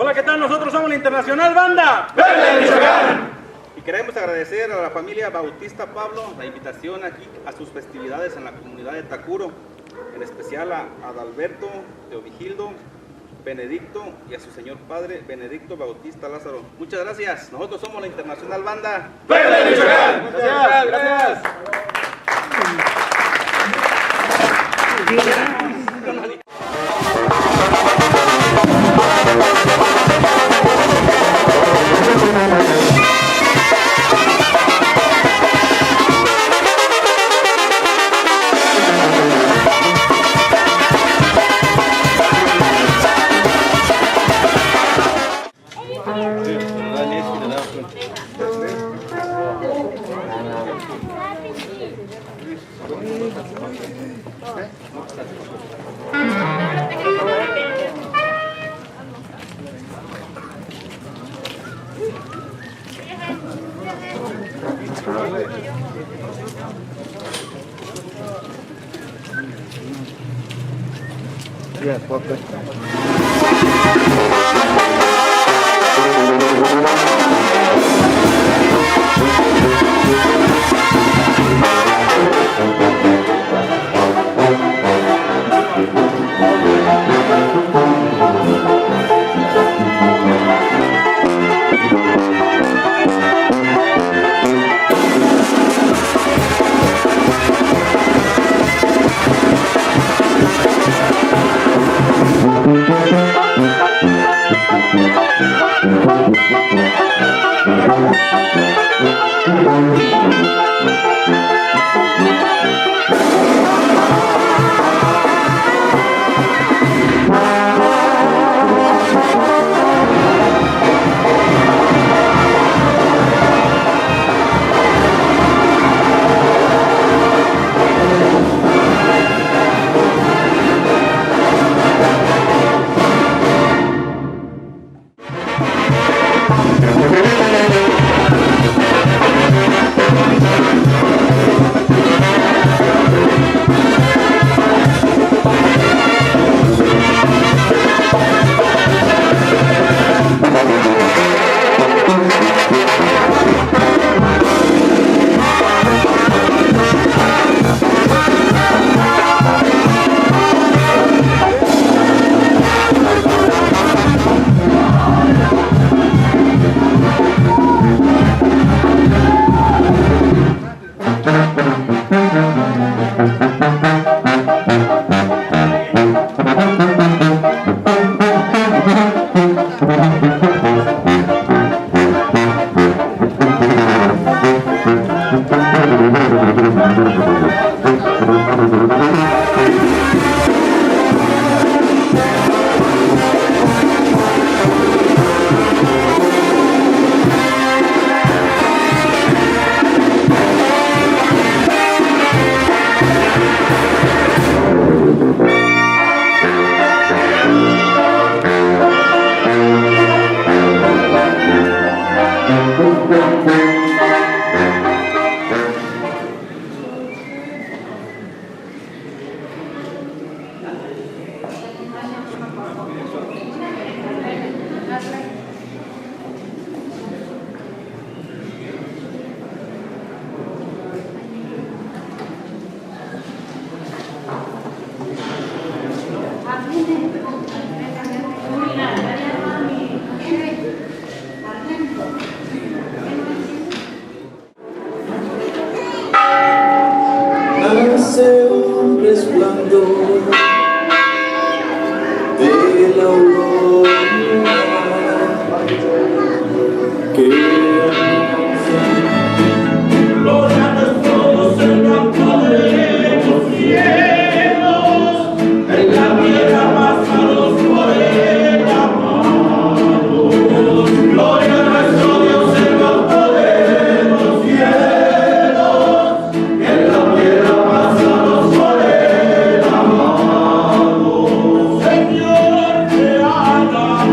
Hola, ¿qué tal? Nosotros somos la Internacional Banda Verde de Michoacán. y queremos agradecer a la familia Bautista Pablo la invitación aquí a sus festividades en la comunidad de Tacuro, en especial a Adalberto, Teovigildo, Benedicto y a su señor padre Benedicto Bautista Lázaro. Muchas gracias. Nosotros somos la Internacional Banda Verde de Michoacán. Gracias, gracias. Hace un resplandor de la aurora que gloria a nuestro Dios el campo de los cielos, en la tierra pasados por el amado. Gloria a nuestro Dios el campo de los cielos, en la tierra pasados por el amado. Señor, te alabamos.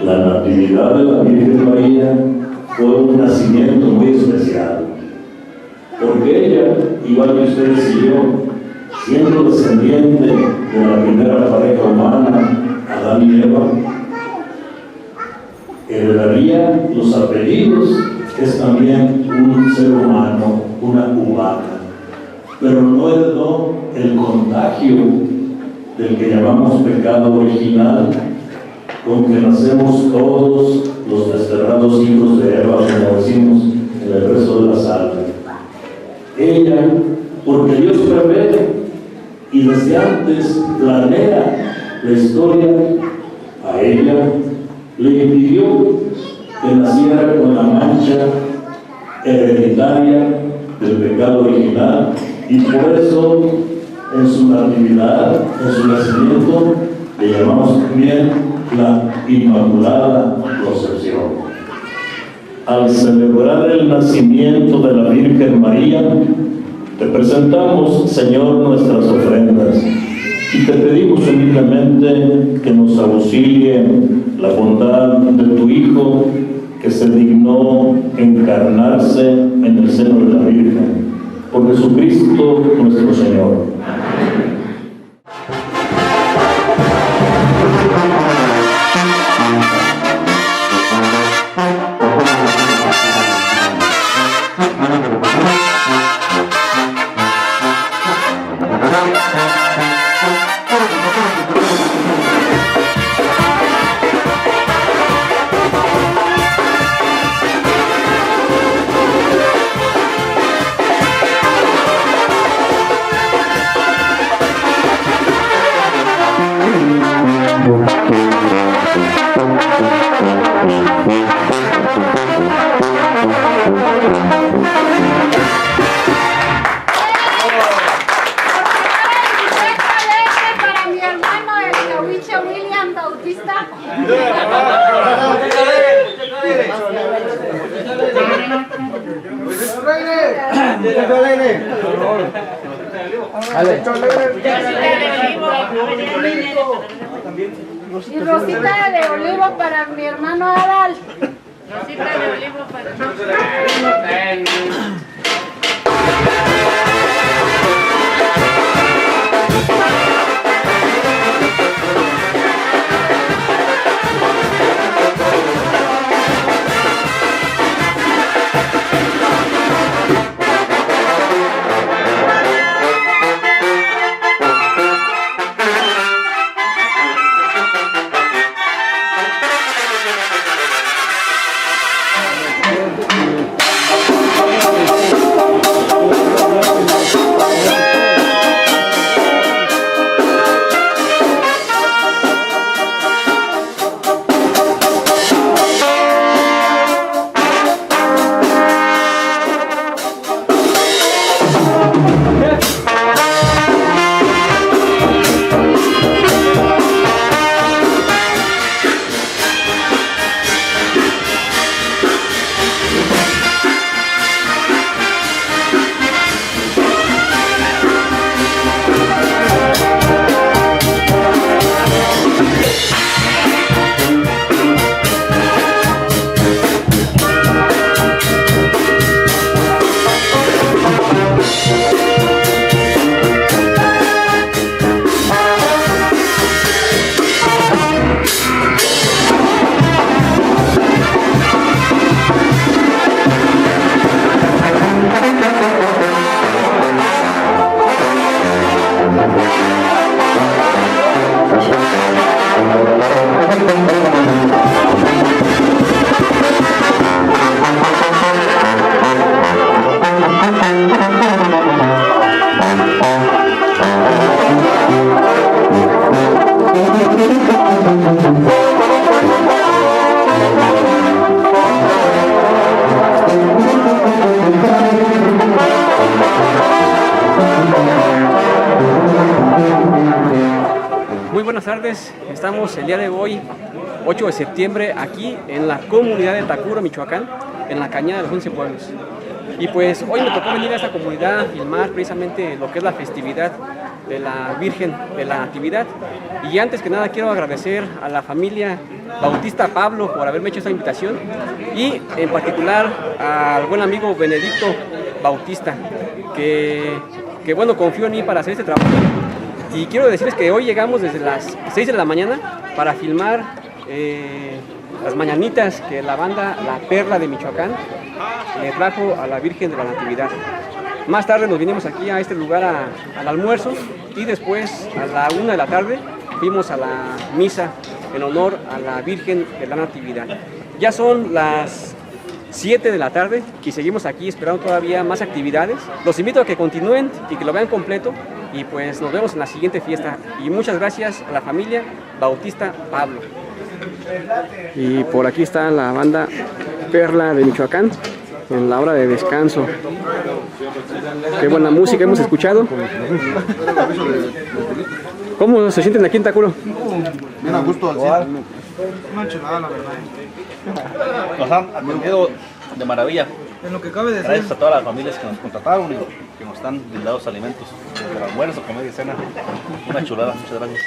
La natividad de la Virgen María fue un nacimiento muy especial, porque ella, igual que ustedes y yo, siendo descendiente de la primera pareja humana, Adán y Eva, heredaría los apellidos, es también un ser humano, una humana, pero no heredó el contagio del que llamamos pecado original, con que nacemos todos los desterrados hijos de Eva, como decimos en el resto de la salva. Ella, porque Dios prevé y desde antes planea la historia, a ella le impidió que naciera con la mancha hereditaria del pecado original, y por eso en su natividad, en su nacimiento, le llamamos también la Inmaculada Concepción. Al celebrar el nacimiento de la Virgen María, te presentamos, Señor, nuestras ofrendas y te pedimos humildemente que nos auxilie la bondad de tu Hijo, que se dignó encarnarse en el seno de la Virgen. Por Jesucristo nuestro Señor. Y rosita de olivo para mi hermano Adal. Rosita de olivo para mi buenas tardes, estamos el día de hoy, 8 de septiembre, aquí en la comunidad de Tacuro, Michoacán, en la Cañada de los 11 Pueblos. Y pues hoy me tocó venir a esta comunidad a filmar precisamente lo que es la festividad de la Virgen de la Natividad. Y antes que nada quiero agradecer a la familia Bautista Pablo por haberme hecho esta invitación, y en particular al buen amigo Benedicto Bautista, que bueno, confió en mí para hacer este trabajo. Y quiero decirles que hoy llegamos desde las 6 de la mañana para filmar las mañanitas que la banda La Perla de Michoacán le trajo a la Virgen de la Natividad. Más tarde nos vinimos aquí a este lugar al almuerzo y después a la 1 de la tarde fuimos a la misa en honor a la Virgen de la Natividad. Ya son las 7 de la tarde y seguimos aquí esperando todavía más actividades. Los invito a que continúen y que lo vean completo y pues nos vemos en la siguiente fiesta. Y muchas gracias a la familia Bautista Pablo. Y por aquí está la banda Perla de Michoacán en la hora de descanso. Qué buena música hemos escuchado. ¿Cómo se sienten aquí en Tacuro? Bien a gusto al 100. Una chulada, la verdad. Nos han atendido de maravilla. En lo que cabe decir. Gracias a todas las familias que nos contrataron y que nos están brindando alimentos, desde el almuerzo, comida y cena. Una chulada, muchas gracias.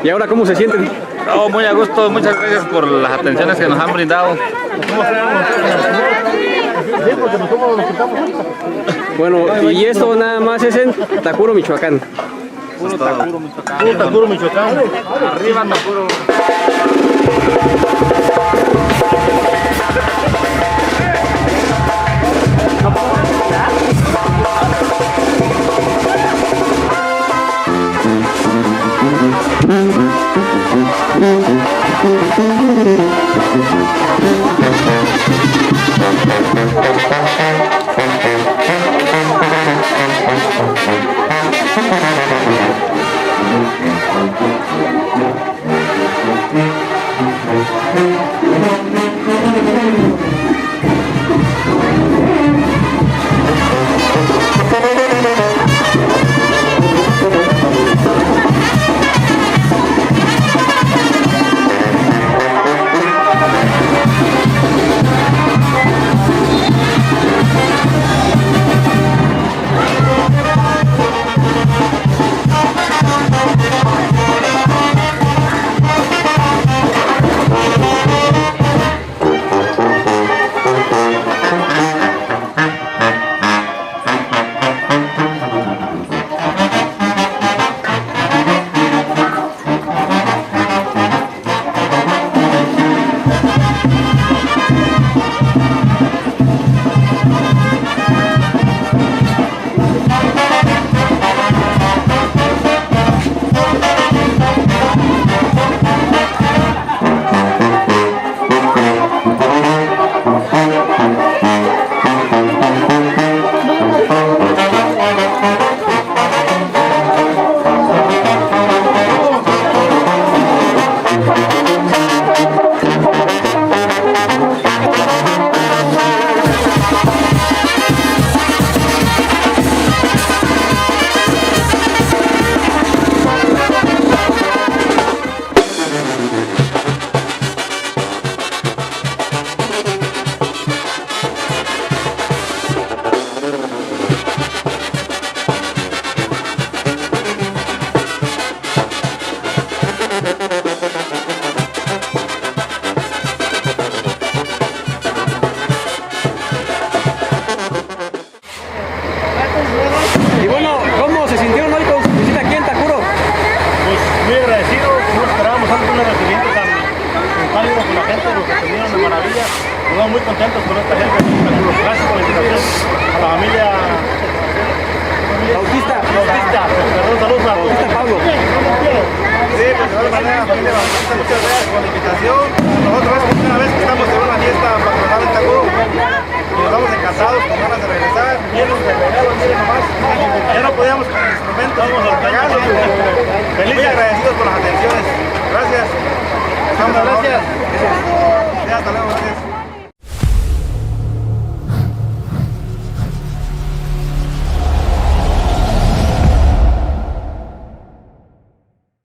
¿Y ahora cómo se sienten? Oh, muy a gusto, muchas gracias por las atenciones que nos han brindado. Bueno, y esto nada más es en Tacuro, Michoacán. Puro Tacuro, Michoacán. Puro Tacuro, Michoacán. Arriba Tacuro. Y bueno, ¿cómo se sintieron hoy con su visita aquí en Tacuro? Pues muy agradecidos, no esperábamos antes un recibimiento tan cálido con la gente, los atendieron de maravilla. Estamos muy contentos con esta gente. Gracias por la invitación a la familia Bautista. Perdón, saludos a Bautista Pablo. Sí, pues de todas maneras, familia Bautista, muchas gracias por la invitación. Nosotros es la primera vez que estamos en una fiesta patronal en Tacuro y nos vamos encantados, con ganas de regresar. Llenos de regalos, miren nomás. Ya no podíamos con el instrumento, vamos a regalos. Muy agradecidos por las atenciones. Gracias. Gracias. Hasta luego. Gracias.